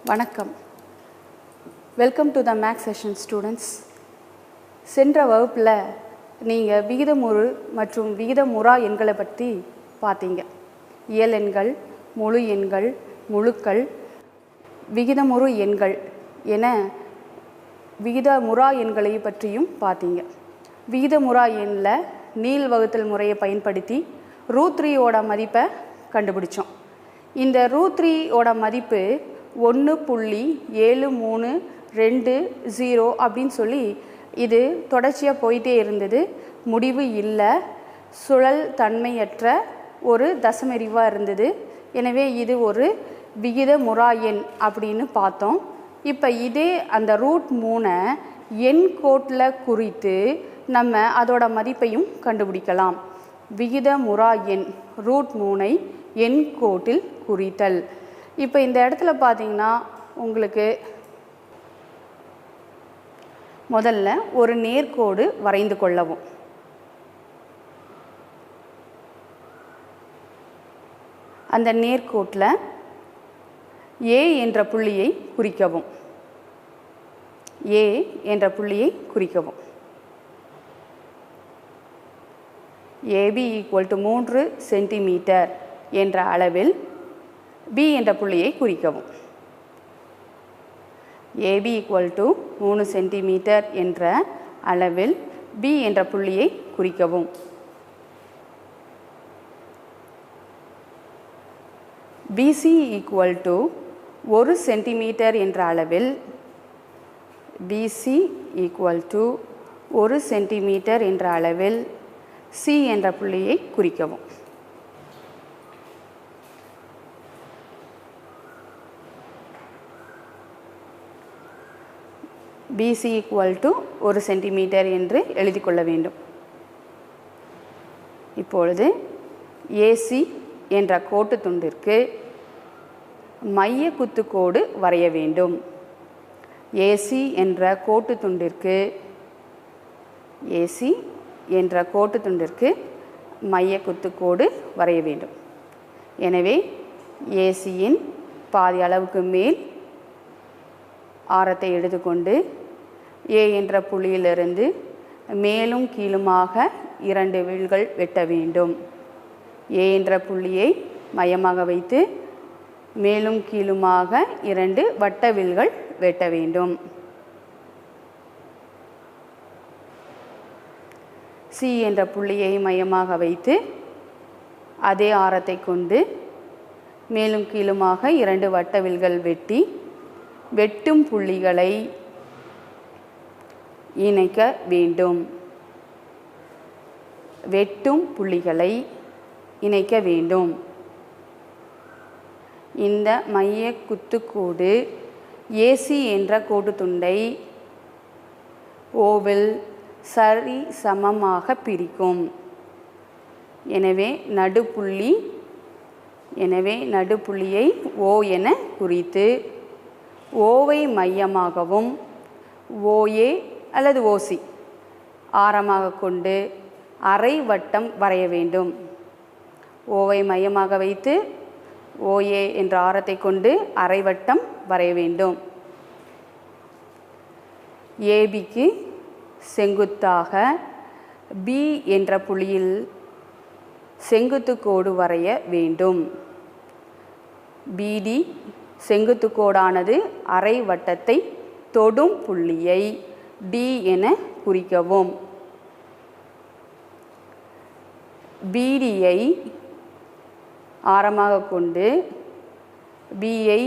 வணக்கம். Welcome to the maths session students. சென்ற வகுப்பில் நீங்கள் விகிதமுறு மற்றும் விகிதமுறா எண்களை பற்றி பார்த்தீங்க. இயல் எண்கள், முழு எண்கள், முழுக்கள், விகிதமுறு எண்கள் என விகிதமுறா எண்களை பற்றியும் பார்த்தீங்க. விகிதமுறா எண்ணில் நீள் வகுத்தல் முறையை பயன்படுத்தி √3 மதிப்பை கண்டுபிடிச்சோம். இந்த √3 மதிப்பு 1.7320 அப்படின்னு சொல்லி இது தொடர்ச்சியாக போயிட்டே இருந்தது. முடிவு இல்லை, சுழல் தன்மையற்ற ஒரு தசமறிவாக இருந்தது. எனவே இது ஒரு விகிதமுறா எண் அப்படின்னு பார்த்தோம். இப்போ இதே அந்த √3 எண் கோட்டில் குறித்து நம்ம அதோட மதிப்பையும் கண்டுபிடிக்கலாம். விகிதமுறா எண் √3 எண் கோட்டில் குறித்தல். இப்போ இந்த இடத்துல பார்த்தீங்கன்னா உங்களுக்கு முதல்ல ஒரு நேர்கோடு வரைந்து கொள்ளவும். அந்த நேர்கோட்டில் A என்ற புள்ளியை குறிக்கவும். A என்ற புள்ளியை குறிக்கவும். AB = 3 சென்டிமீட்டர் என்ற அளவில் B என்ற புள்ளியை குறிக்கவும். AB = 3 சென்டிமீட்டர் என்ற அளவில் B என்ற புள்ளியை குறிக்கவும். BC = 1 சென்டிமீட்டர் என்ற அளவில் BC = 1 சென்டிமீட்டர் என்ற அளவில் C என்ற புள்ளியை குறிக்கவும். BC = 1 சென்டிமீட்டர் என்று எழுதி கொள்ள வேண்டும். இப்பொழுது AC என்ற கோட்டு துண்டிற்கு மைய குத்துக்கோடு வரைய வேண்டும். AC என்ற கோட்டு துண்டிற்கு மைய குத்துக்கோடு வரைய வேண்டும். எனவே ACயின் பாதி அளவுக்கு மேல் ஆரத்தை எடுத்துக்கொண்டு A என்ற புள்ளியிலிருந்து மேலும் கீழுமாக 2 வில்கள் வெட்ட வேண்டும். A என்ற புள்ளியை மையமாக வைத்து மேலும் கீழுமாக 2 வட்ட வில்கள் வெட்ட வேண்டும். C என்ற புள்ளியை மையமாக வைத்து அதே ஆரத்தை கொண்டு மேலும் கீழுமாக 2 வட்ட வில்கள் வெட்டி வெட்டும் புள்ளிகளை இணைக்க வேண்டும். இந்த மைய குத்துக்கோடு AC என்ற கோட்டு துண்டை ஓவில் சரி சமமாக பிரிக்கும். எனவே நடுப்புள்ளியை O என குறித்து ஓவை மையமாகவும் OA அல்லது OC ஆரமாக கொண்டு அரை வட்டம் வரைய வேண்டும். ஓவை மையமாக வைத்து OA என்ற ஆரத்தை கொண்டு அரை வட்டம் வரைய வேண்டும். ABக்கு செங்குத்தாக B என்ற புள்ளியில் செங்குத்து கோடு வரைய வேண்டும். BD செங்குத்து கோடானது அரை வட்டத்தை தொடும் புள்ளியை D என குறிக்கவும். BDயை ஆரமாக கொண்டு Bயை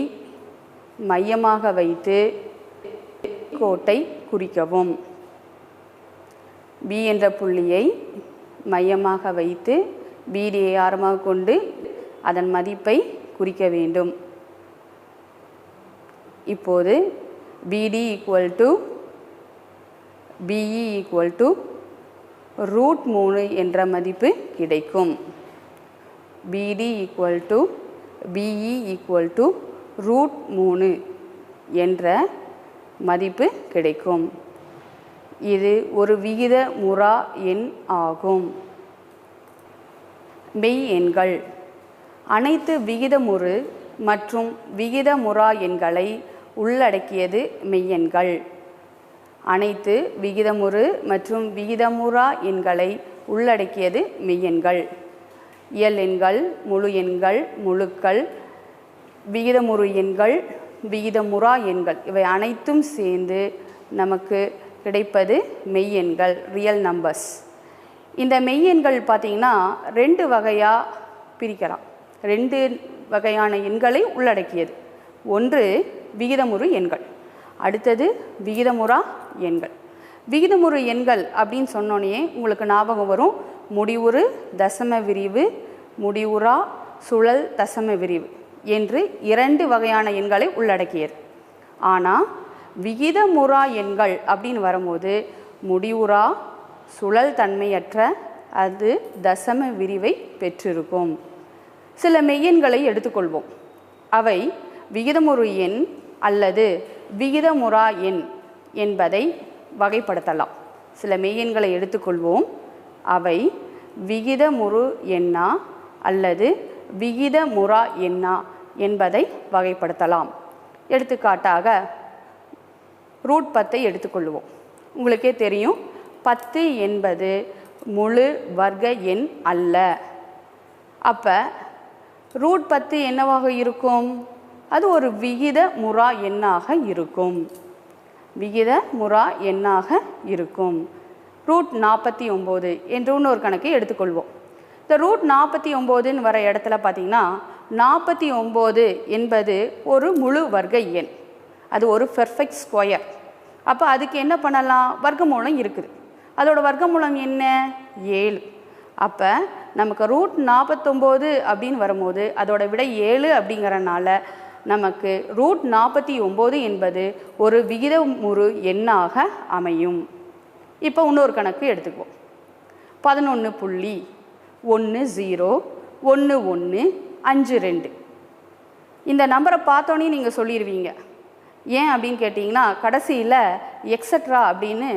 மையமாக வைத்து கோட்டை குறிக்கவும். B என்ற புள்ளியை மையமாக வைத்து BDயை ஆரமாக கொண்டு அதன் மதிப்பை குறிக்க வேண்டும். இப்போது BE = √3 என்ற மதிப்பு கிடைக்கும். BE = √3 என்ற மதிப்பு கிடைக்கும். இது ஒரு விகிதமுறா எண் ஆகும். மெய் எண்கள். அனைத்து விகிதமுறு மற்றும் விகிதமுறா எண்களை உள்ளடக்கியது மெய்யெண்கள். அனைத்து விகிதமுறு மற்றும் விகிதமுறா எண்களை உள்ளடக்கியது மெய்யெண்கள். இயல் எண்கள், முழு எண்கள், முழுக்கள், விகிதமுறு எண்கள், விகிதமுறா எண்கள் இவை அனைத்தும் சேர்ந்து நமக்கு கிடைப்பது மெய்யெண்கள், ரியல் நம்பர்ஸ். இந்த மெய்யெண்கள் பார்த்திங்கன்னா 2 வகையாக பிரிக்கலாம். 2 வகையான எண்களை உள்ளடக்கியது. ஒன்று விகிதமுறு எண்கள், அடுத்தது விகிதமுறா எண்கள். விகிதமுறு எண்கள் அப்படின்னு சொன்னோன்னே உங்களுக்கு ஞாபகம் வரும் முடிவுறு தசம விரிவு, முடிவுறா சுழல் தசம விரிவு என்று 2 வகையான எண்களை உள்ளடக்கியது. ஆனால் விகிதமுறா எண்கள் அப்படின்னு வரும்போது முடிவுறா சுழல் தன்மையற்ற அது தசம விரிவை பெற்றிருக்கும். சில மெய்யெண்களை எடுத்துக்கொள்வோம். அவை விகிதமுறு எண் அல்லது விகிதமுறா எண் என்பதை வகைப்படுத்தலாம். சில மெய்யெண்களை எடுத்துக்கொள்வோம். அவை விகிதமுறு எண்ணா அல்லது விகிதமுறா எண்ணா என்பதை வகைப்படுத்தலாம். எடுத்துக்காட்டாக √10 எடுத்துக்கொள்வோம். உங்களுக்கே தெரியும் 10 என்பது முழு வர்க்க எண் அல்ல. அப்போ √10 என்னவாக இருக்கும்? அது ஒரு விகிதமுறா எண்ணாக இருக்கும். விகிதமுறா எண்ணாக இருக்கும். √49 என்று இன்னொரு கணக்கை எடுத்துக்கொள்வோம். இந்த √49ன்னு வர இடத்துல பார்த்திங்கன்னா 49 என்பது ஒரு முழு வர்க்க எண். அது ஒரு பெர்ஃபெக்ட் ஸ்கொயர். அப்போ அதுக்கு என்ன பண்ணலாம்? வர்க்கமூலம் இருக்குது. அதோட வர்க்கமூலம் என்ன? 7. அப்போ நமக்கு √49 அப்படின்னு வரும்போது அதோட விட 7 அப்படிங்கிறனால நமக்கு √49 என்பது ஒரு விகிதமுறு எண்ணாக அமையும். இப்போ இன்னொரு கணக்கு எடுத்துக்குவோம். 11.101152. இந்த நம்பரை பார்த்தோன்னே நீங்கள் சொல்லிடுவீங்க. ஏன் அப்படின்னு கேட்டிங்கன்னா கடைசியில் எக்ஸட்ரா அப்படின்னு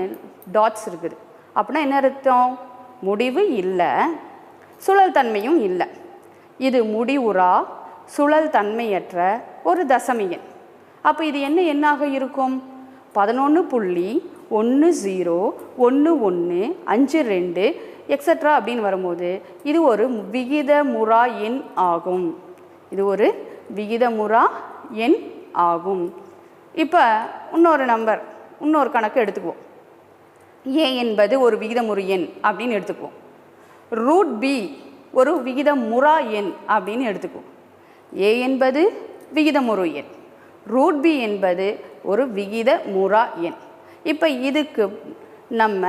டாட்ஸ் இருக்குது. அப்படின்னா என்ன அர்த்தம்? முடிவு இல்லை, சுழல் தன்மையும் இல்லை. இது முடிவுறா சுழல் தன்மையற்ற ஒரு தசம எண். அப்போ இது என்ன எண்ணாக இருக்கும்? 11.101152 எக்ஸட்ரா அப்படின்னு வரும்போது இது ஒரு விகிதமுறா எண் ஆகும். இது ஒரு விகிதமுறா எண் ஆகும். இப்போ இன்னொரு கணக்கு எடுத்துக்குவோம். ஏ என்பது ஒரு விகிதமுறு எண் அப்படின்னு எடுத்துக்குவோம். √b ஒரு விகிதமுறா எண் அப்படின்னு எடுத்துக்குவோம். ஏ என்பது விகிதமுறு எண், √b என்பது ஒரு விகிதமுறா எண். இப்போ இதுக்கு நம்ம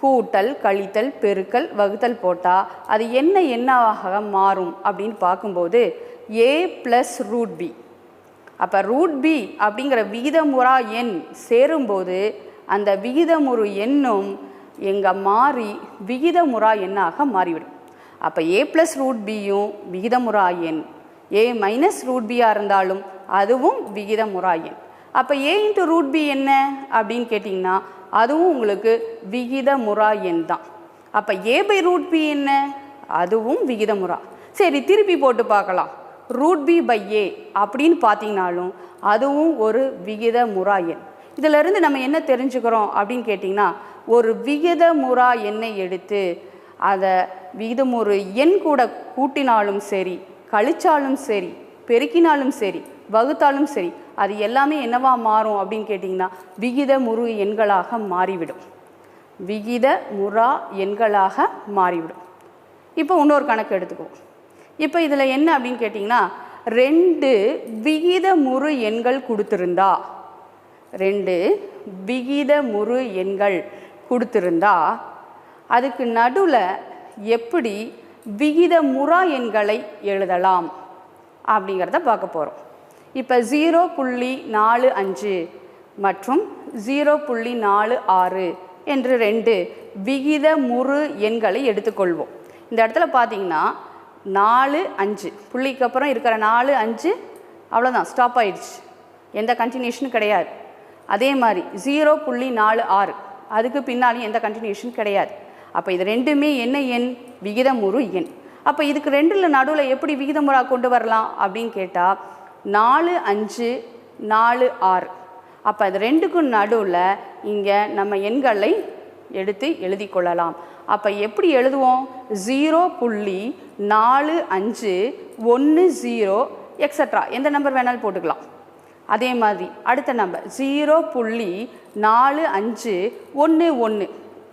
கூட்டல், கழித்தல், பெருக்கல், வகுத்தல் போட்டால் அது என்ன எண்ணாக மாறும் அப்படின்னு பார்க்கும்போது a + √b. அப்போ √b அப்படிங்கிற விகிதமுறா எண் சேரும்போது அந்த விகிதமுறு எண்ணும் மாறி விகிதமுறா எண்ணாக மாறிவிடும். அப்போ a + √bயும் விகிதமுறா எண், a - √b இருந்தாலும் அதுவும் விகிதமுறா எண். அப்போ a × √b என்ன அப்படின்னு கேட்டிங்கன்னா அதுவும் உங்களுக்கு விகிதமுறா எண் தான். அப்போ a/√b என்ன? அதுவும் விகிதமுறா. சரி, திருப்பி போட்டு பார்க்கலாம். √b/a அப்படின்னு பார்த்தீங்கன்னாலும் அதுவும் ஒரு விகிதமுறா எண். இதிலிருந்து நம்ம என்ன தெரிஞ்சுக்கிறோம் அப்படின்னு கேட்டிங்கன்னா ஒரு விகிதமுறா எண்ணை எடுத்து அதை விகிதமுறு எண் கூட கூட்டினாலும் சரி, கழிச்சாலும் சரி, பெருக்கினாலும் சரி, வகுத்தாலும் சரி, அது எல்லாமே என்னவா மாறும் அப்படின்னு கேட்டிங்கன்னா விகிதமுறு எண்களாக மாறிவிடும். விகிதமுறா எண்களாக மாறிவிடும். இப்போ இன்னொரு கணக்கு எடுத்துக்குவோம். இப்போ இதில் என்ன அப்படின்னு கேட்டிங்கன்னா 2 விகிதமுறு எண்கள் கொடுத்துருந்தா 2 விகிதமுறு எண்கள் கொடுத்துருந்தா அதுக்கு நடுவில் எப்படி விகிதமுறா எண்களை எழுதலாம் அப்படிங்கிறத பார்க்க போகிறோம். இப்போ 0.45 மற்றும் 0.46 என்று 2 விகிதமுறு எண்களை எடுத்துக்கொள்வோம். இந்த இடத்துல பார்த்தீங்கன்னா 4, 5 புள்ளிக்கு அப்புறம் இருக்கிற 4, 5 அவ்வளோதான், ஸ்டாப் ஆயிடுச்சு. எந்த கண்டினியூஷனும் கிடையாது. அதே மாதிரி 0.46 அதுக்கு பின்னாலும் எந்த கண்டினியூஷன் கிடையாது. அப்போ இது ரெண்டுமே என்ன எண்? விகிதமுறு எண். அப்போ இதுக்கு 2ல் நடுவில் எப்படி விகிதமுறா கொண்டு வரலாம் அப்படின்னு கேட்டால் 4 5 4 6. அப்போ அது ரெண்டுக்கும் நடுவில் இங்கே நம்ம எண்களை எடுத்து எழுதி கொள்ளலாம். அப்போ எப்படி எழுதுவோம்? 0.4510 எக்ஸட்ரா எந்த நம்பர் வேணாலும் போட்டுக்கலாம். அதே மாதிரி அடுத்த நம்பர் 0.4511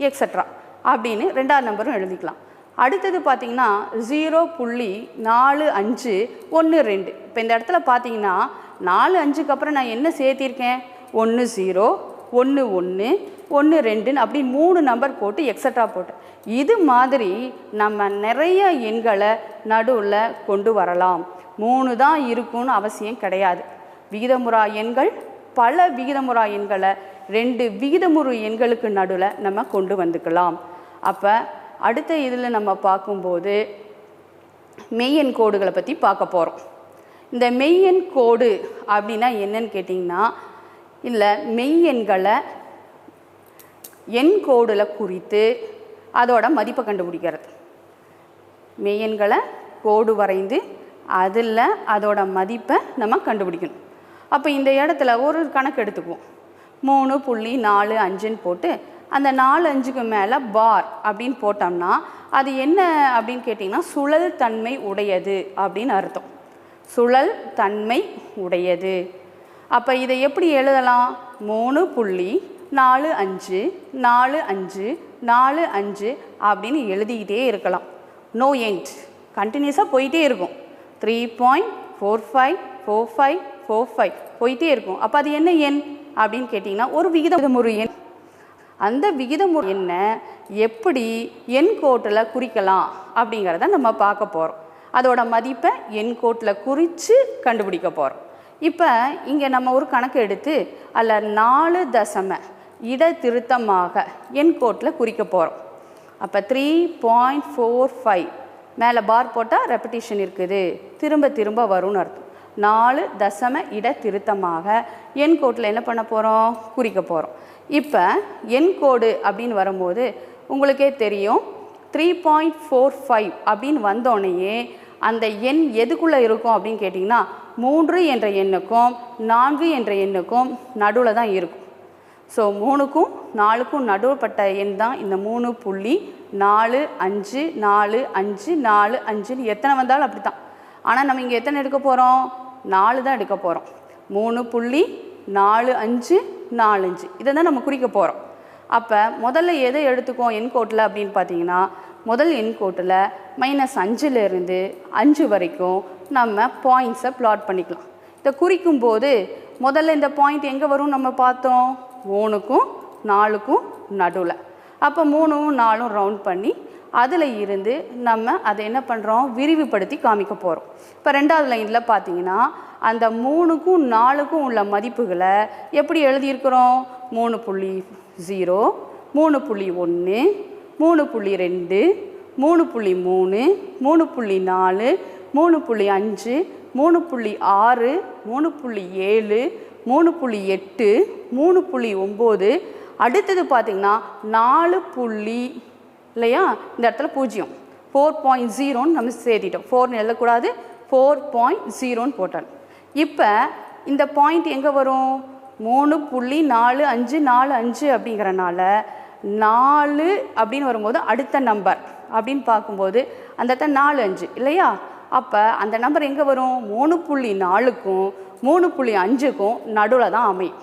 எக்ஸட்ரா அப்படின்னு ரெண்டாவது நம்பரும் எழுதிக்கலாம். அடுத்தது பார்த்தீங்கன்னா 0.4512. இப்போ இந்த இடத்துல பார்த்தீங்கன்னா 4 5க்கு அப்புறம் நான் என்ன சேர்த்திருக்கேன்? 1 0 1 1 1 2ன்னு அப்படி 3 நம்பர் போட்டு எக்ஸட்ரா போட்டு இது மாதிரி நம்ம நிறைய எண்களை நடுவில் கொண்டு வரலாம். 3 தான் இருக்கும்னு அவசியம் கிடையாது. விகிதமுறா எண்கள் பல விகிதமுறா எண்களை 2 விகிதமுறு எண்களுக்கு நடுவில் நம்ம கொண்டு வந்துக்கலாம். அப்போ அடுத்த இதில் நம்ம பார்க்கும்போது மெய்யெண் கோடுகளை பற்றி பார்க்க போகிறோம். இந்த மெய்யெண் கோடு அப்படின்னா என்னன்னு கேட்டிங்கன்னா, இல்லை மெய்யெண்களை எண் கோடில் குறித்து அதோட மதிப்பை கண்டுபிடிக்கிறது. மெய்யெண்களை கோடு வரைந்து அதில் அதோட மதிப்பை நம்ம கண்டுபிடிக்கணும். அப்போ இந்த இடத்துல ஒரு கணக்கு எடுத்துக்குவோம். 3.45ன்னு போட்டு அந்த 4 5க்கு மேலே பார் அப்படின்னு போட்டோம்னா அது என்ன அப்படின்னு கேட்டிங்கன்னா சுழல் தன்மை உடையது அப்படின்னு அர்த்தம். சுழல் தன்மை உடையது. அப்போ இதை எப்படி எழுதலாம்? 3.454545 அப்படின்னு எழுதிக்கிட்டே இருக்கலாம். நோ எண்ட், கண்டினியூஸாக போயிட்டே இருக்கும். 3.454545 போயிட்டே இருக்கும். அப்போ அது என்ன எண் அப்படின்னு கேட்டிங்கன்னா ஒரு விகிதமுறு எண். அந்த விகிதமுறு எண்ணை எப்படி எண் கோட்டில் குறிக்கலாம் அப்படிங்கிறத நம்ம பார்க்க போகிறோம். அதோட மதிப்பை எண் கோட்டில் குறித்து கண்டுபிடிக்க போகிறோம். இப்போ இங்கே நம்ம ஒரு கணக்கு எடுத்து அதில் 4 தசம இட திருத்தமாக எண் கோட்டில் குறிக்க போகிறோம். அப்போ 3.45 மேலே பார் போட்டால் ரெப்படிஷன் இருக்குது, திரும்ப திரும்ப வரும்னு அர்த்தம். 4 தசம இட திருத்தமாக எண் கோட்டில் என்ன பண்ண போகிறோம்? குறிக்க போகிறோம். இப்போ எண் கோடு அப்படின்னு வரும்போது உங்களுக்கே தெரியும் 3.45 அப்படின்னு வந்தோடனேயே அந்த எண் எதுக்குள்ளே இருக்கும் அப்படின்னு கேட்டிங்கன்னா 3 என்ற எண்ணுக்கும் 4 என்ற எண்ணுக்கும் நடுவில் தான் இருக்கும். ஸோ 3க்கும் 4க்கும் நடுவுப்பட்ட எண் தான் இந்த 3.454545 எத்தனை வந்தாலும் அப்படி தான். ஆனால் நம்ம இங்கே எத்தனை எடுக்க போகிறோம்? 4 தான் எடுக்க போகிறோம். 3.4545 இதை தான் நம்ம குறிக்க போகிறோம். அப்போ முதல்ல எதை எடுத்துக்கோம் எண் கோட்டில் அப்படின்னு பார்த்தீங்கன்னா, முதல் எண் கோட்டில் -5லேருந்து 5 வரைக்கும் நம்ம பாயிண்ட்ஸை ப்ளாட் பண்ணிக்கலாம். இதை குறிக்கும்போது முதல்ல இந்த பாயிண்ட் எங்கே வரும் நம்ம பார்த்தோம்? 3க்கும் 4க்கும் நடுவில். அப்போ 3ம் 4ம் ரவுண்ட் பண்ணி அதில் இருந்து நம்ம அதை என்ன பண்ணுறோம்? விரிவுபடுத்தி காமிக்க போகிறோம். இப்போ ரெண்டாவது லைனில் பார்த்தீங்கன்னா அந்த 3க்கும் 4க்கும் உள்ள மதிப்புகளை எப்படி எழுதியிருக்கிறோம்? 3.0 3.1 3.2 3.3 3.4 3.5 3.6 3.7 3.8 3.9 அடுத்தது பார்த்திங்கன்னா 4 இல்லையா? இந்த இடத்துல 0 4.0ன்னு நம்ம சேர்த்திட்டோம். 4ன்னு எழுதக்கூடாது, 4.0ன்னு போட்டோம். இப்போ இந்த பாயிண்ட் எங்கே வரும்? 3.4545 அப்படிங்கிறனால 4 அப்படின்னு வரும்போது அடுத்த நம்பர் அப்படின்னு பார்க்கும்போது அந்த இடத்துல 4 5 இல்லையா? அப்போ அந்த நம்பர் எங்கே வரும்? 3.4க்கும் 3.5க்கும் நடுவில் தான் அமையும்.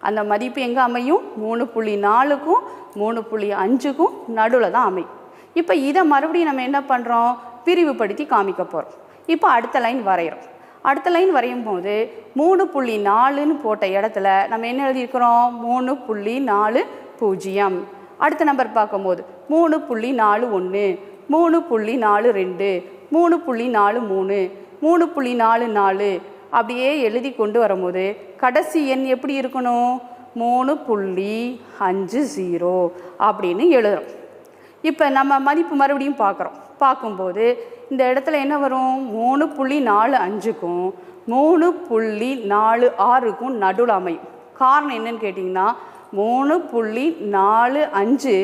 அந்த மதிப்பு எங்கே அமையும்? 3.4க்கும் 3.5க்கும் நடுவில் தான் அமையும். இப்போ இதை மறுபடியும் நம்ம என்ன பண்ணுறோம்? பிரிவுபடுத்தி காமிக்க போகிறோம். இப்போ அடுத்த லைன் வரைகிறோம். அடுத்த லைன் வரையும் போது 3.4ன்னு போட்ட இடத்துல நம்ம என்ன எழுதியிருக்கிறோம்? 3.40. அடுத்த நம்பர் பார்க்கும்போது 3.41 3.42 3.43 3.44 அப்படியே எழுதி கொண்டு வரும்போது கடைசி எண் எப்படி இருக்கணும்? 3.50 அப்படின்னு எழுதுகிறோம். இப்போ நம்ம மதிப்பு மறுபடியும் பார்க்கும்போது இந்த இடத்துல என்ன வரும்? 3.45க்கும் 3.46க்கும் நடுவில் அமையும். காரணம் என்னன்னு கேட்டிங்கன்னா 3.45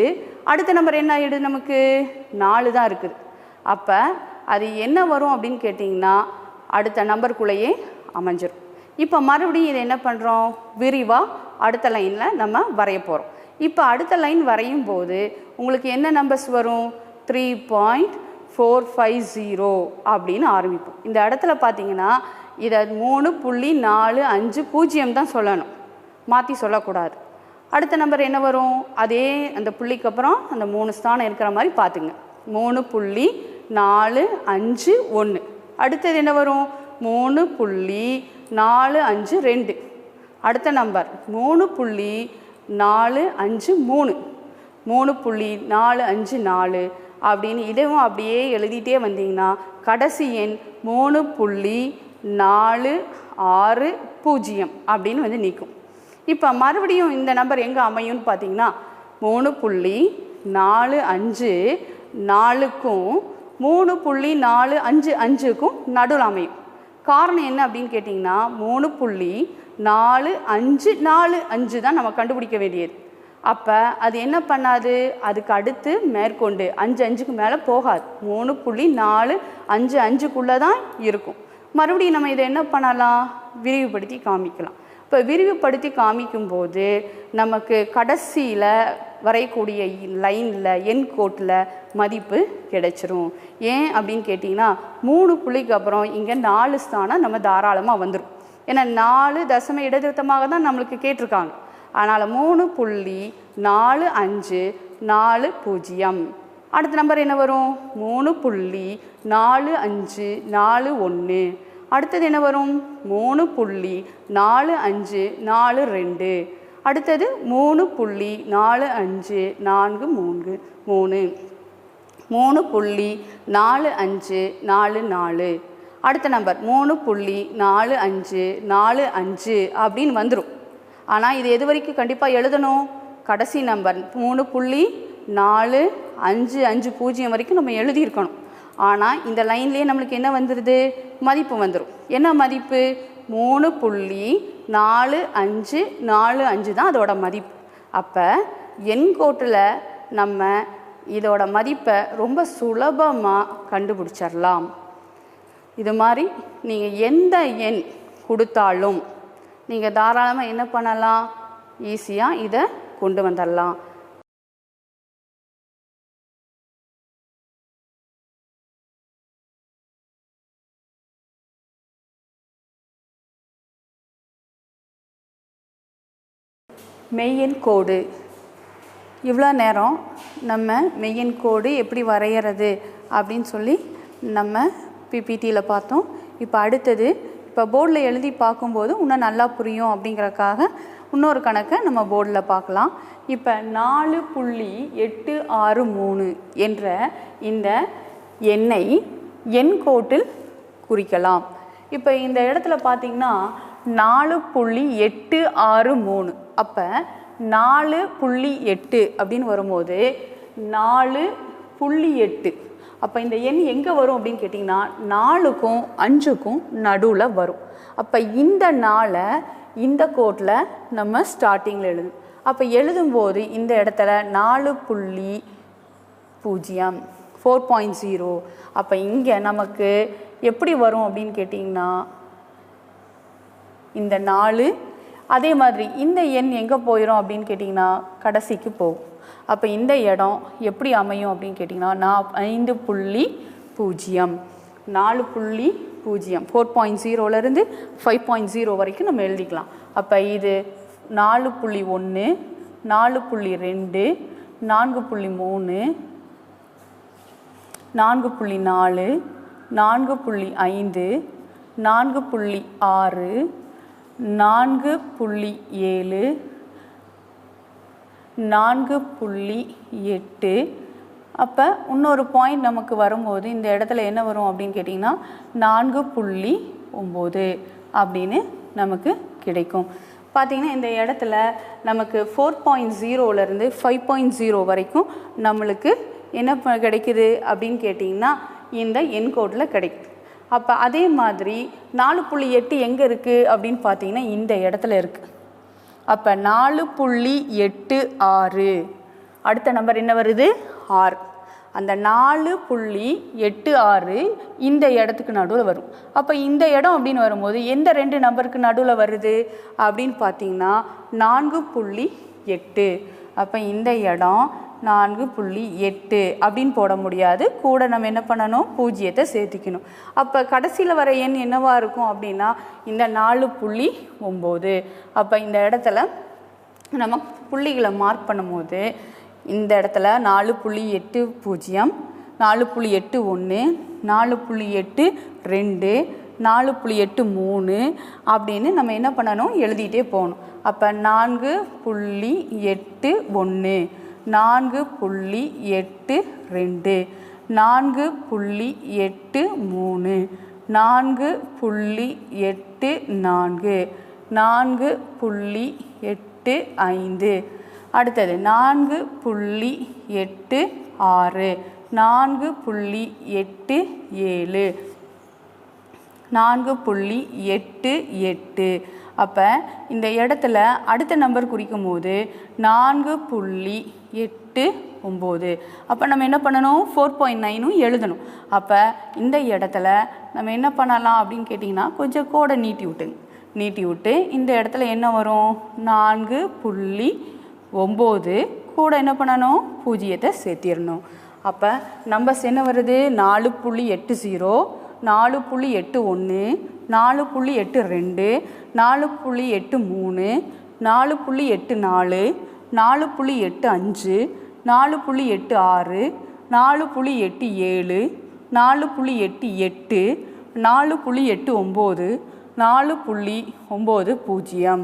அடுத்த நம்பர் என்ன ஆகிடுது? நமக்கு 4 தான் இருக்குது. அப்போ அது என்ன வரும் அப்படின்னு கேட்டிங்கன்னா அடுத்த நம்பருக்குள்ளேயே அமைஞ்சிரும். இப்போ மறுபடியும் இதை என்ன பண்ணுறோம், விரிவாக அடுத்த லைனில் நம்ம வரைய போகிறோம். இப்போ அடுத்த லைன் வரையும் போது உங்களுக்கு என்ன நம்பர்ஸ் வரும், 3.450 அப்படின்னு ஆரம்பிப்போம். இந்த இடத்துல பார்த்தீங்கன்னா இதை 3.450 தான் சொல்லணும், மாற்றி சொல்லக்கூடாது. அடுத்த நம்பர் என்ன வரும், அதே அந்த புள்ளிக்கு அப்புறம் அந்த 3 ஸ்தானம் இருக்கிற மாதிரி பார்த்துங்க. 3.451. அடுத்தது என்ன வரும், 3.452. அடுத்த நம்பர் 3.453, 3.454 அப்படின்னு இதுவும் அப்படியே எழுதிட்டே வந்தீங்கன்னா கடைசி எண் 3.460 அப்படின்னு வந்து நிற்கும். இப்போ மறுபடியும் இந்த நம்பர் எங்கே அமையும்னு பார்த்தீங்கன்னா 3.454க்கும் 3.455க்கும் நடுவில் அமையும். காரணம் என்ன அப்படின்னு கேட்டிங்கன்னா 3.4545 தான் நம்ம கண்டுபிடிக்க வேண்டியது. அப்போ அது என்ன பண்ணாது, அதுக்கு அடுத்து மேற்கொண்டு 5க்கு மேலே போகாது, 3.455க்குள்ளே தான் இருக்கும். மறுபடியும் நம்ம இதை என்ன பண்ணலாம், விரிவுபடுத்தி காமிக்கலாம். இப்போ விரிவுபடுத்தி காமிக்கும்போது நமக்கு கடைசியில் வரையக்கூடிய லைனில் எண் கோட்டில் மதிப்பு கிடைச்சிரும். ஏன் அப்படின்னு கேட்டிங்கன்னா 3 புள்ளிக்கு அப்புறம் இங்கே 4 ஸ்தானம் நம்ம தாராளமாக வந்துடும். ஏன்னா 4 தசம இடதிருத்தமாக தான் நம்மளுக்கு கேட்டிருக்காங்க. அதனால் 3.4540. அடுத்த நம்பர் என்ன வரும், 3.4541. அடுத்தது என்ன வரும், 3.4542. அடுத்தது 3.4543, 3.4544. அடுத்த நம்பர் 3.4545 அப்படின்னு வந்துடும். ஆனால் இது எது வரைக்கும் கண்டிப்பாக எழுதணும், கடைசி நம்பர் 3.4550 வரைக்கும் நம்ம எழுதியிருக்கணும். ஆனால் இந்த லைன்லேயே நம்மளுக்கு என்ன வந்துடுது, மதிப்பு வந்துடும். என்ன மதிப்பு, 3.4545 தான் அதோட மதிப்பு. அப்போ எண்கோட்டில் நம்ம இதோட மதிப்பை ரொம்ப சுலபமாக கண்டுபிடிச்சிடலாம். இது மாதிரி நீங்கள் எந்த எண் கொடுத்தாலும் நீங்கள் தாராளமாக என்ன பண்ணலாம், ஈஸியாக இதை கொண்டு வந்துடலாம். மெய்யெண் கோடு. இவ்வளோ நேரம் நம்ம மெய்யெண் கோடு எப்படி வரைகிறது அப்படின்னு சொல்லி நம்ம பிபிடியில் பார்த்தோம். இப்போ அடுத்தது, இப்போ போர்டில் எழுதி பார்க்கும்போது இன்னும் நல்லா புரியும் அப்படிங்கிறக்காக இன்னொரு கணக்கை நம்ம போர்டில் பார்க்கலாம். இப்போ 4.863 என்ற இந்த எண்ணை எண் கோட்டில் குறிக்கலாம். இப்போ இந்த இடத்துல பார்த்திங்கன்னா 4.863. அப்போ 4.8 அப்படின்னு வரும்போது 4.8. அப்போ இந்த எண் எங்கே வரும் அப்படின்னு கேட்டிங்கன்னா 4க்கும் 5க்கும் நடுவில் வரும். அப்போ இந்த 4 இந்த கோட்டில் நம்ம ஸ்டார்டிங்கில் எழுதும். அப்போ எழுதும்போது இந்த இடத்துல 4.0 4.0. அப்போ இங்கே நமக்கு எப்படி வரும் அப்படின்னு கேட்டிங்கன்னா இந்த 4, அதே மாதிரி இந்த எண் எங்கே போயிடும் அப்படின்னு கேட்டிங்கன்னா கடைசிக்கு போகும். அப்போ இந்த இடம் எப்படி அமையும் அப்படின்னு கேட்டிங்கன்னா 5.0 4.0 4.0லேருந்து 5.0 வரைக்கும் நம்ம எழுதிக்கலாம். அப்போ இது 4.1 4.2 4.3 4.4 4.5 4.6 4.7 4.8. அப்போ இன்னொரு பாயிண்ட் நமக்கு வரும்போது இந்த இடத்துல என்ன வரும் அப்படின்னு கேட்டிங்கன்னா 4.9 அப்படின்னு நமக்கு கிடைக்கும். பார்த்திங்கன்னா இந்த இடத்துல நமக்கு 4.0லேருந்து 5.0 வரைக்கும் நம்மளுக்கு என்ன கிடைக்குது அப்படின்னு கேட்டிங்கன்னா இந்த எண்கோட்டில் கிடைக்குது. அப்போ அதே மாதிரி 4.8 எங்கே இருக்குது அப்படின்னு பார்த்தீங்கன்னா இந்த இடத்துல இருக்குது. அப்போ 4.86. அடுத்த நம்பர் என்ன வருது, 6. அந்த 4.86 இந்த இடத்துக்கு நடுவில் வரும். அப்போ இந்த இடம் அப்படின்னு வரும்போது எந்த 2 நம்பருக்கு நடுவில் வருது அப்படின்னு பார்த்தீங்கன்னா 4.8. அப்போ இந்த இடம் 4.8 அப்படின்னு போட முடியாது. கூட நம்ம என்ன பண்ணணும், 0 சேர்த்துக்கணும். அப்போ கடைசியில் வர எண் என்னவா இருக்கும் அப்படின்னா இந்த 4.9. அப்போ இந்த இடத்துல நம்ம புள்ளிகளை மார்க் பண்ணும்போது இந்த இடத்துல 4.80, 4.81, 4.82, 4.83 அப்படின்னு நம்ம என்ன பண்ணணும், எழுதிட்டே போகணும். அப்போ 4.81, 4.82, 4.83, 4.84, 4.85, அடுத்தது 4.86, 4.87, 4.88. அப்போ இந்த இடத்துல அடுத்த நம்பர் குறிக்கும் போது 4.89. அப்போ நம்ம என்ன பண்ணணும், 4.9 எழுதணும். அப்போ இந்த இடத்துல நம்ம என்ன பண்ணலாம் அப்படின்னு கேட்டிங்கன்னா கொஞ்சம் கோடை நீட்டி விட்டு இந்த இடத்துல என்ன வரும், 4.9 கூட என்ன பண்ணணும், 0 சேர்த்திடணும். அப்போ நம்பர்ஸ் என்ன வருது, 4.80, 4.81, 4.82, 4.83, 4.84, 4.85, 4.86, 4.87, 4.88, 4.89, 4.90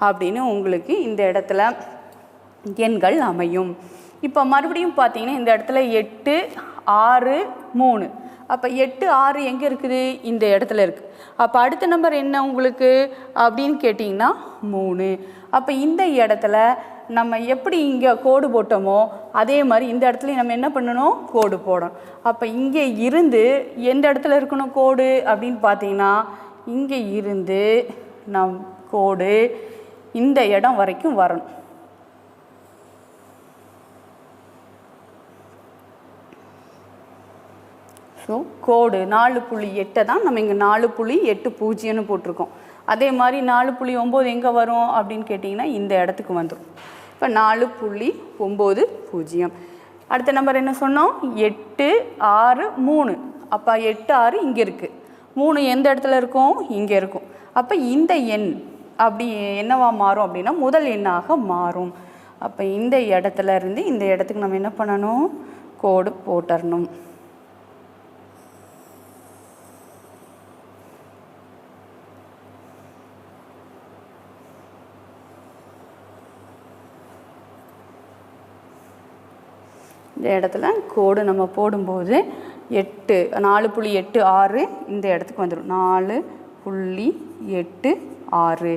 அப்படின்னு உங்களுக்கு இந்த இடத்துல எண்கள் அமையும். இப்போ மறுபடியும் பார்த்தீங்கன்னா இந்த இடத்துல 8, 6, 3. அப்போ 8, 6 எங்கே இருக்குது, இந்த இடத்துல இருக்குது. அப்போ அடுத்த நம்பர் என்ன உங்களுக்கு அப்படின்னு கேட்டிங்கன்னா 3. அப்போ இந்த இடத்துல நம்ம எப்படி இங்கே கோடு போட்டோமோ அதே மாதிரி இந்த இடத்துல நம்ம என்ன பண்ணணும், கோடு போடணும். அப்போ இங்கே இருந்து எந்த இடத்துல இருக்கணும் கோடு அப்படின்னு பார்த்தீங்கன்னா இங்கே இருந்து நம் கோடு இந்த இடம் வரைக்கும் வரணும். ஸோ கோடு 4.8 தான் நம்ம இங்கே 4.80 போட்டிருக்கோம். அதே மாதிரி 4.9 எங்கே வரும் அப்படின்னு கேட்டிங்கன்னா இந்த இடத்துக்கு வந்துடும். இப்போ 4.90. அடுத்த நம்பர் என்ன சொன்னோம், 8, 6, 3. அப்போ 8, 6 இங்கே இருக்குது, 3 எந்த இடத்துல இருக்கும், இங்கே இருக்கும். அப்போ இந்த எண் அப்படி என்னவா மாறும் அப்படின்னா முதல் எண்ணாக மாறும். அப்போ இந்த இடத்துல இருந்து இந்த இடத்துக்கு நம்ம என்ன பண்ணணும், கோடு போட்டுறணும். இந்த இடத்துல கோடு நம்ம போடும்போது 4.86 இந்த இடத்துக்கு வந்துடும், 4.86.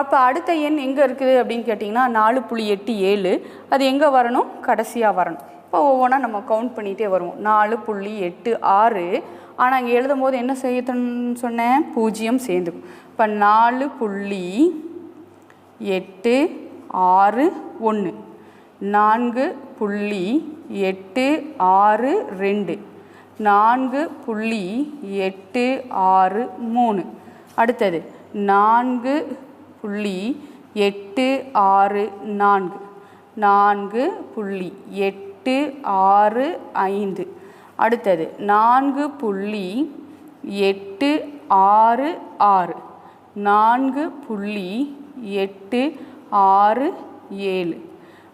அப்போ அடுத்த எண் எங்கே இருக்குது அப்படின்னு கேட்டிங்கன்னா 4.87. அது எங்கே வரணும், கடைசியாக வரணும். இப்போ ஒவ்வொன்றா நம்ம கவுண்ட் பண்ணிகிட்டே வருவோம். 4.86. ஆனால் இங்கே எழுதும் போது என்ன செய்யணும்னு சொன்னேன், 0 சேர்ந்துக்கும். இப்போ 4.861, 4.862, 4.863. அடுத்தது 4.864, 4.865. அடுத்தது 4.866, 4.867.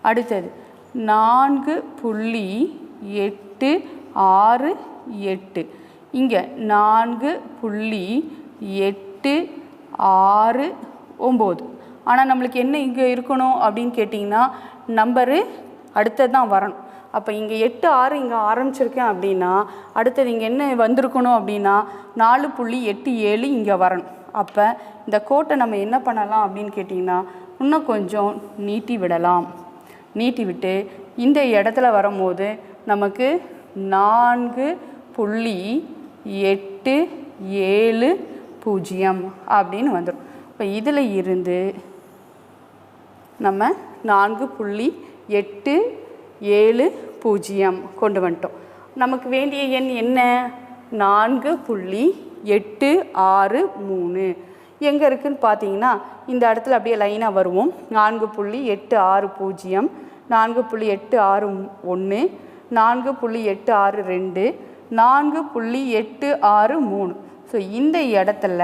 அடுத்தது 4.868. இங்கே 4.869. ஆனால் நம்மளுக்கு என்ன இங்கே இருக்கணும் அப்படின்னு கேட்டிங்கன்னா நம்பரு அடுத்தது தான் வரணும். அப்போ இங்கே 8, 6 இங்கே ஆரம்பிச்சிருக்கேன் அப்படின்னா அடுத்தது இங்கே என்ன வந்திருக்கணும் அப்படின்னா 4.87 இங்கே வரணும். அப்போ இந்த கோட்டை நம்ம என்ன பண்ணலாம் அப்படின்னு கேட்டிங்கன்னா இன்னும் கொஞ்சம் நீட்டி விடலாம். நீட்டி விட்டு இந்த இடத்துல வரும்போது நமக்கு 4.870 அப்படின்னு வந்துடும். இப்போ இதில் இருந்து நம்ம 4.870 கொண்டு வந்துட்டோம். நமக்கு வேண்டிய எண் என்ன? 4.863. எங்கே இருக்குதுன்னு பார்த்தீங்கன்னா இந்த இடத்துல அப்படியே லைனாக வருவோம். 4.860, 4.861, 4.862, 4.863. ஸோ இந்த இடத்துல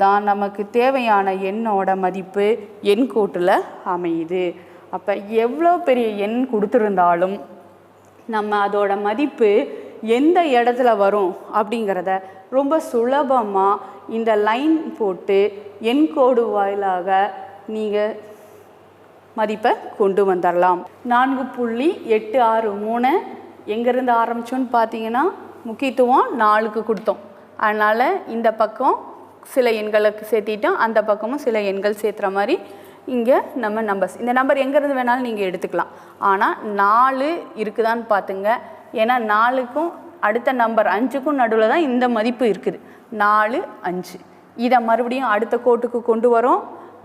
தான் நமக்கு தேவையான எண்ணோட மதிப்பு எண் கோட்டில் அமையுது. அப்போ எவ்வளோ பெரிய எண் கொடுத்துருந்தாலும் நம்ம அதோட மதிப்பு எந்த இடத்துல வரும் அப்படிங்கிறத ரொம்ப சுலபமாக இந்த லைன் போட்டு எண் கோடு வாயிலாக நீங்கள் மதிப்பை கொண்டு வந்துடலாம். 4.863 எங்கேருந்து ஆரம்பித்தோன்னு பார்த்தீங்கன்னா முக்கியத்துவம் 4க்கு கொடுத்தோம். அதனால் இந்த பக்கம் சில எண்களுக்கு சேர்த்திட்டோம், அந்த பக்கமும் சில எண்கள் சேர்த்துற மாதிரி இங்கே நம்ம நம்பர்ஸ், இந்த நம்பர் எங்கேருந்து வேணாலும் நீங்கள் எடுத்துக்கலாம். ஆனால் 4 இருக்குதான்னு பார்த்துங்க. ஏன்னா 4க்கும் அடுத்த நம்பர் 5க்கும் நடுவில் தான் இந்த மதிப்பு இருக்குது. 4, 5 இதை மறுபடியும் அடுத்த கோட்டுக்கு கொண்டு வரோம்.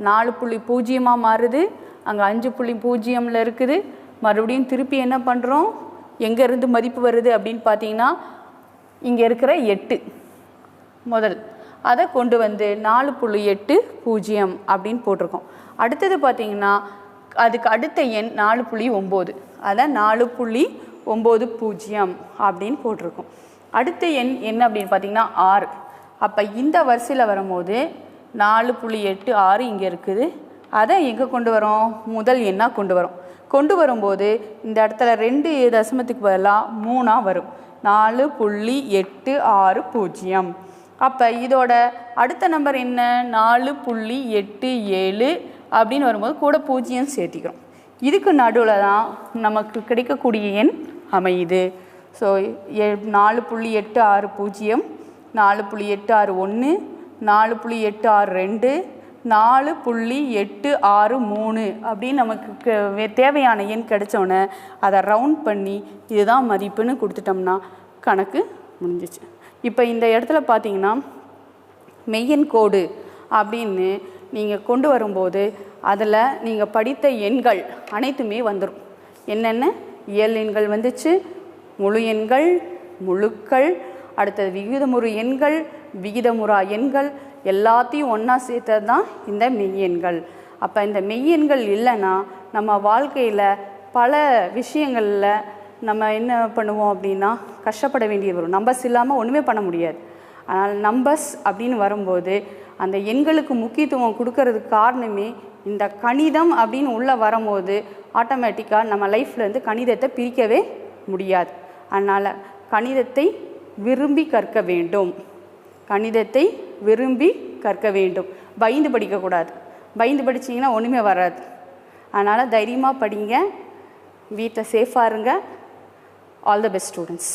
4.0 மாறுது, அங்கே 5.0 இருக்குது. மறுபடியும் திருப்பி என்ன பண்ணுறோம், எங்கேருந்து மதிப்பு வருது அப்படின்னு பார்த்தீங்கன்னா இங்கே இருக்கிற 8 முதல் அதை கொண்டு வந்து 4.80 அப்படின்னு போட்டிருக்கோம். அடுத்தது பார்த்திங்கன்னா அதுக்கு அடுத்த எண் 4.9, அதை 4.90 அப்படின்னு போட்டிருக்கோம். அடுத்த எண் என்ன அப்படின்னு பார்த்திங்கன்னா 6. அப்போ இந்த வரிசையில் வரும்போது 4.86 இங்கே இருக்குது. அதை எங்கே கொண்டு வரோம்? முதல் எண்ணாக கொண்டு வரும்போது இந்த இடத்துல 2 தசமத்துக்கு பதிலாக 3 வரும். 4.860. அப்போ இதோட அடுத்த நம்பர் என்ன? 4.87 அப்படின்னு வரும்போது கூட 0 சேர்த்திக்கிறோம். இதுக்கு நடுவில் தான் நமக்கு கிடைக்கக்கூடிய எண் அமையுது. ஸோ 4.860, 4.861, 4.862, 4.863 அப்படின்னு நமக்கு தேவையான எண் கிடைச்சோன்னே அதை ரவுண்ட் பண்ணி இதுதான் மதிப்புன்னு கொடுத்துட்டோம்னா கணக்கு முடிஞ்சிச்சு. இப்போ இந்த இடத்துல பார்த்தீங்கன்னா மெய்யெண் கோடு அப்படின்னு நீங்கள் கொண்டு வரும்போது அதில் நீங்கள் படித்த எண்கள் அனைத்துமே வந்துடும். என்னென்ன இயல் எண்கள் வந்துச்சு, முழு எண்கள், முழுக்கள், அடுத்தது விகிதமுறு எண்கள், விகிதமுறா எண்கள் எல்லாத்தையும் ஒன்றா சேர்த்தது தான் இந்த மெய்யெண்கள். அப்போ இந்த மெய்யெண்கள் இல்லைன்னா நம்ம வாழ்க்கையில் பல விஷயங்களில் நம்ம என்ன பண்ணுவோம் அப்படின்னா கஷ்டப்பட வேண்டியது வரும். நம்பர்ஸ் இல்லாமல் ஒன்றுமே பண்ண முடியாது. அதனால் நம்பர்ஸ் அப்படின்னு வரும்போது அந்த எண்களுக்கு முக்கியத்துவம் கொடுக்கறதுக்கு காரணமே இந்த கணிதம் அப்படின்னு உள்ளே வரும்போது ஆட்டோமேட்டிக்காக நம்ம லைஃப்லேருந்து கணிதத்தை பிரிக்கவே முடியாது. அதனால் கணிதத்தை விரும்பி கற்க வேண்டும். பயந்து படிக்கக்கூடாது. பயந்து படிச்சிங்கன்னா ஒன்றுமே வராது. அதனால் தைரியமாக படிங்க, வீட்டில் சேஃபாக இருங்க. All the best students.